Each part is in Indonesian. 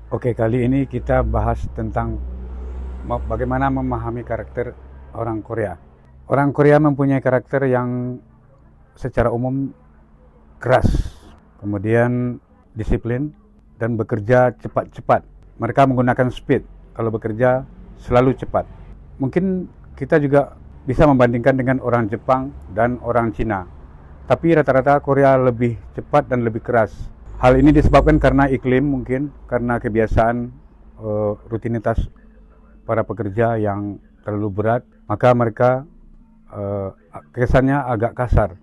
Oke, kali ini kita bahas tentang bagaimana memahami karakter orang Korea. Orang Korea mempunyai karakter yang secara umum keras, kemudian disiplin, dan bekerja cepat-cepat. Mereka menggunakan speed, kalau bekerja selalu cepat. Mungkin kita juga bisa membandingkan dengan orang Jepang dan orang Cina. Tapi rata-rata Korea lebih cepat dan lebih keras. Hal ini disebabkan karena iklim, mungkin karena kebiasaan rutinitas para pekerja yang terlalu berat, maka mereka kesannya agak kasar.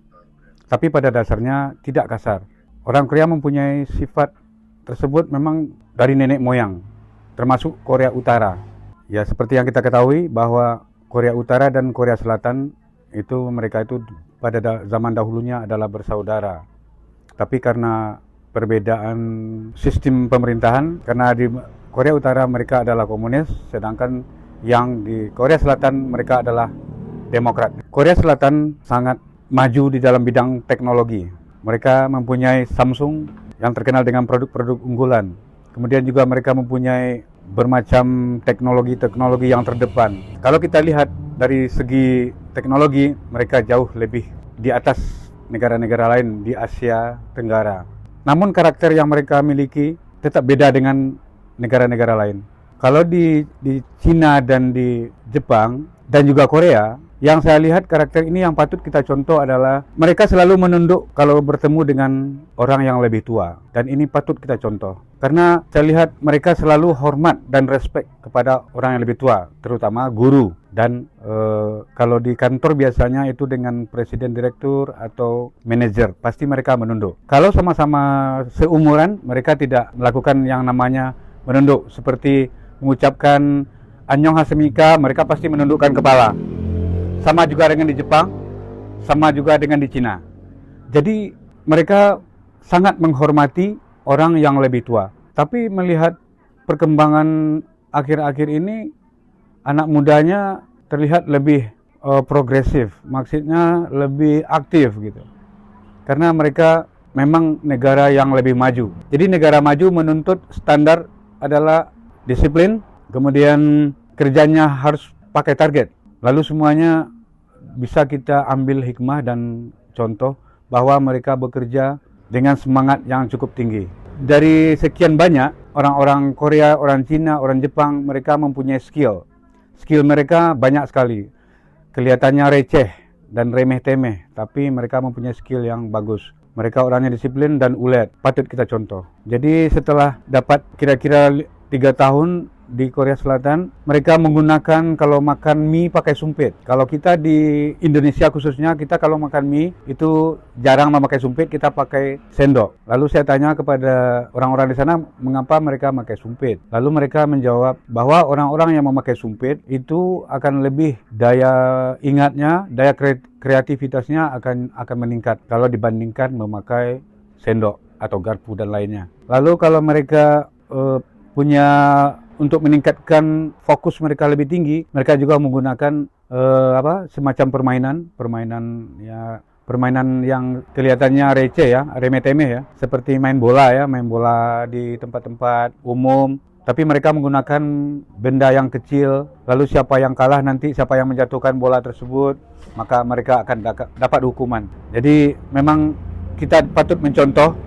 Tapi pada dasarnya tidak kasar. Orang Korea mempunyai sifat tersebut memang dari nenek moyang, termasuk Korea Utara. Ya, seperti yang kita ketahui bahwa Korea Utara dan Korea Selatan mereka itu pada zaman dahulunya adalah bersaudara. Tapi karena perbedaan sistem pemerintahan, karena di Korea Utara mereka adalah komunis, sedangkan yang di Korea Selatan mereka adalah demokrat. Korea Selatan sangat maju di dalam bidang teknologi. Mereka mempunyai Samsung yang terkenal dengan produk-produk unggulan. Kemudian juga mereka mempunyai bermacam teknologi yang terdepan. Kalau kita lihat dari segi teknologi, mereka jauh lebih di atas negara-negara lain di Asia Tenggara. Namun karakter yang mereka miliki tetap beda dengan negara-negara lain. Kalau di Cina dan di Jepang dan juga Korea, yang saya lihat karakter ini yang patut kita contoh adalah mereka selalu menunduk kalau bertemu dengan orang yang lebih tua. Dan ini patut kita contoh. Karena saya lihat mereka selalu hormat dan respect kepada orang yang lebih tua, terutama guru. Dan kalau di kantor biasanya itu dengan presiden, direktur, atau manajer, pasti mereka menunduk. Kalau sama-sama seumuran, mereka tidak melakukan yang namanya menunduk. Seperti mengucapkan annyeonghaseyo, mereka pasti menundukkan kepala. Sama juga dengan di Jepang, sama juga dengan di Cina. Jadi mereka sangat menghormati orang yang lebih tua. Tapi melihat perkembangan akhir-akhir ini, anak mudanya terlihat lebih progresif, maksudnya lebih aktif gitu. Karena mereka memang negara yang lebih maju. Jadi negara maju menuntut standar adalah disiplin, kemudian kerjanya harus pakai target. Lalu semuanya bisa kita ambil hikmah dan contoh bahwa mereka bekerja dengan semangat yang cukup tinggi. Dari sekian banyak orang-orang Korea, orang Cina, orang Jepang, mereka mempunyai skill. Skill mereka banyak sekali. Kelihatannya receh dan remeh-temeh, tapi mereka mempunyai skill yang bagus. Mereka orangnya disiplin dan ulet, patut kita contoh. Jadi setelah dapat kira-kira 3 tahun di Korea Selatan, mereka menggunakan kalau makan mie pakai sumpit. Kalau kita di Indonesia khususnya, kita kalau makan mie itu jarang memakai sumpit, kita pakai sendok. Lalu saya tanya kepada orang-orang di sana mengapa mereka memakai sumpit. Lalu mereka menjawab bahwa orang-orang yang memakai sumpit itu akan lebih daya ingatnya, daya kreativitasnya akan meningkat kalau dibandingkan memakai sendok atau garpu dan lainnya. Lalu kalau mereka punya untuk meningkatkan fokus mereka lebih tinggi, mereka juga menggunakan semacam permainan yang kelihatannya receh ya, remeh-temeh ya, seperti main bola di tempat-tempat umum. Tapi mereka menggunakan benda yang kecil, lalu siapa yang kalah nanti, siapa yang menjatuhkan bola tersebut, maka mereka akan dapat hukuman. Jadi memang kita patut mencontoh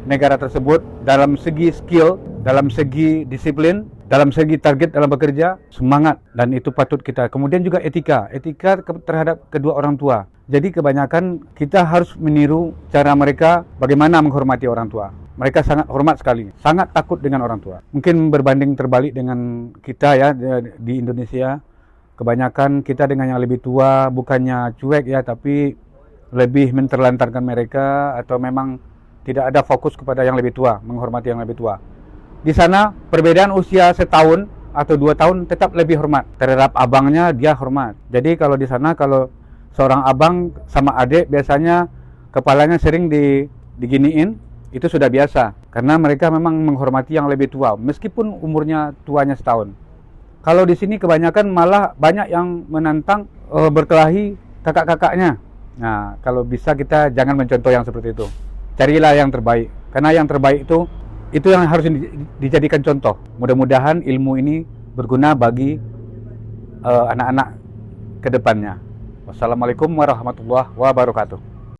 negara tersebut dalam segi skill, dalam segi disiplin, dalam segi target dalam bekerja, semangat, dan itu patut kita. Kemudian juga etika terhadap kedua orang tua. Jadi kebanyakan kita harus meniru cara mereka bagaimana menghormati orang tua. Mereka sangat hormat sekali, sangat takut dengan orang tua. Mungkin berbanding terbalik dengan kita ya di Indonesia. Kebanyakan kita dengan yang lebih tua bukannya cuek ya, tapi lebih menterlantarkan mereka atau memang tidak ada fokus kepada yang lebih tua, menghormati yang lebih tua. Di sana perbedaan usia setahun atau 2 tahun tetap lebih hormat. Terhadap abangnya dia hormat. Jadi kalau di sana kalau seorang abang sama adik biasanya kepalanya sering diginiin, itu sudah biasa. Karena mereka memang menghormati yang lebih tua meskipun umurnya tuanya setahun. Kalau di sini kebanyakan malah banyak yang menantang berkelahi kakak-kakaknya. Nah, kalau bisa kita jangan mencontoh yang seperti itu. Carilah yang terbaik. Karena yang terbaik itu Itu yang harus dijadikan contoh. Mudah-mudahan ilmu ini berguna bagi anak-anak ke depannya. Wassalamualaikum warahmatullahi wabarakatuh.